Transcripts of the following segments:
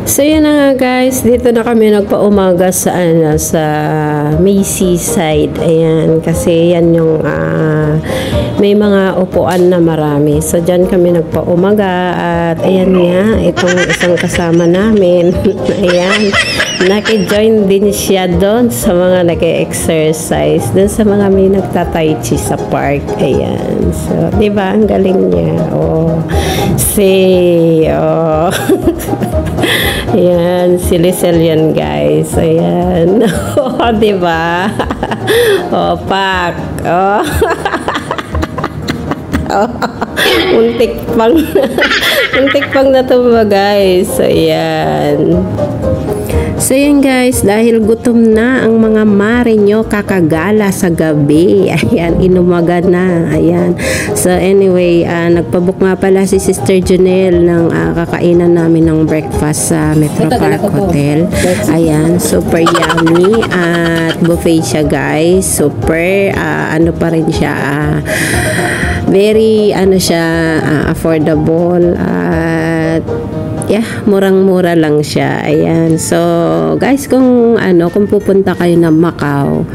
So yun na nga guys, dito na kami nagpaumaga sa sa Macy's side. Ayan, kasi yan yung may mga upuan na marami. So dyan kami nagpaumaga at ayan nga, itong isang kasama namin. Ayan, naki-join din siya doon sa mga nag-exercise, doon sa mga may nagta-tai chi sa park. Ayan, so diba ang galing niya. Oh, ayan, si Lisel yan guys. Ayan. Oh, diba? Oh, pak. Oh. Oh. Untik pang natuwa guys. Ayan. So yun guys, dahil gutom na ang mga mare nyo, kakagala sa gabi. Ayan, inumaga na. Ayan. So anyway, nagpabook nga pala si Sister Junel ng kakainan namin ng breakfast sa Metro Park Hotel. Ayan, super yummy at buffet siya guys. Super, ano pa rin siya, very, affordable at yeah, murang-mura lang siya. Ayan. So, guys, kung pupunta kayo ng Macau,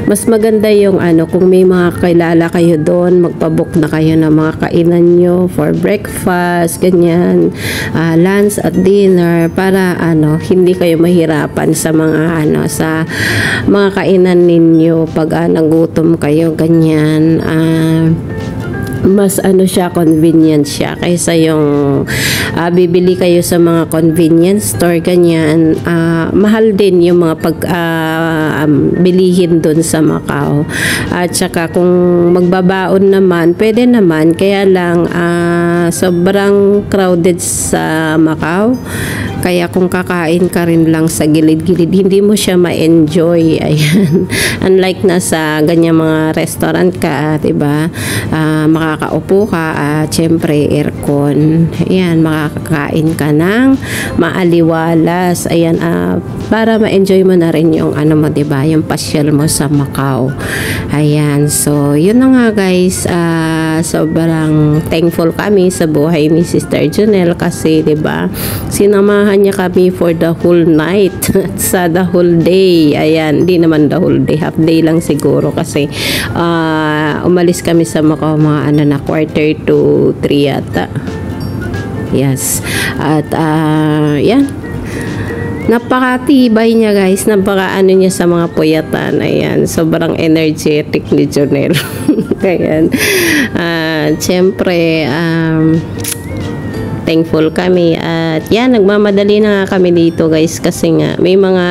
mas maganda yung kung may mga kilala kayo doon, magpabook na kayo ng mga kainan nyo for breakfast, ganyan, lunch at dinner, para hindi kayo mahirapan sa mga sa mga kainan ninyo pag nagutom kayo, ganyan. Mas siya, convenient siya kaysa yung bibili kayo sa mga convenience store, ganyan. Mahal din yung mga bilihin doon sa Macau. At saka kung magbabaon naman, pwede naman, kaya lang sobrang crowded sa Macau. Kaya kung kakain ka rin lang sa gilid-gilid, hindi mo siya ma-enjoy. Ayan. Unlike na sa ganyan mga restaurant ka, diba? Makakaupo ka at syempre aircon. Ayan, makakakain ka ng maaliwalas. Ayan, para ma-enjoy mo na rin yung mo, diba? Yung pasyal mo sa Macau. Ayan, so yun na nga guys. Sobrang thankful kami sa buhay ni Sister Junel kasi, diba? Sinamahan niya kami for the whole night sa the whole day. Ayan, hindi naman the whole day, half day lang siguro kasi umalis kami sa Macau mga na 2:45 yata. Yes. At yan, napakatibay niya guys, niya sa mga puyatan. Ayan, sobrang energetic ni Junel. Ayan, syempre thankful kami at yan, nagmamadali na nga kami dito guys kasi nga may mga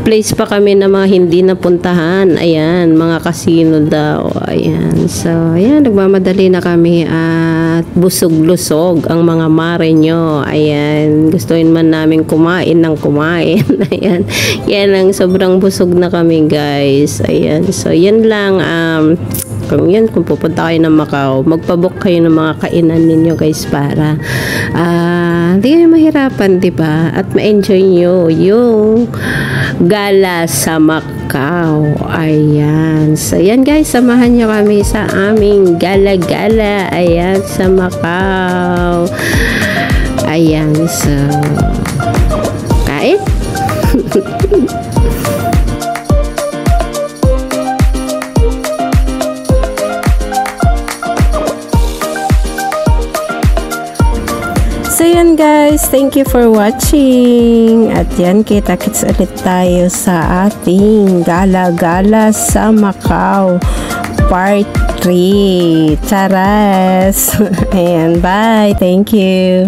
place pa kami na mga hindi napuntahan. Ayan, mga casino daw. Ayan, so ayan, nagmamadali na kami at busog-lusog ang mga mare nyo. Ayan, gustuin man namin kumain ng kumain. Ayan, yan lang, sobrang busog na kami guys. Ayan, so yan lang. Kung pupunta kayo ng Macau, magpabook kayo ng mga kainan ninyo guys para hindi kayo mahirapan, diba? At ma-enjoy nyo yung gala sa Macau. Ayan. So, yan guys, samahan nyo kami sa aming gala-gala. Ayan, sa Macau. Ayan, so kain? So yan guys, thank you for watching. At yan, kita-kits ulit tayo sa ating gala-gala sa Macau Part 3. Charas! Ayan, bye! Thank you!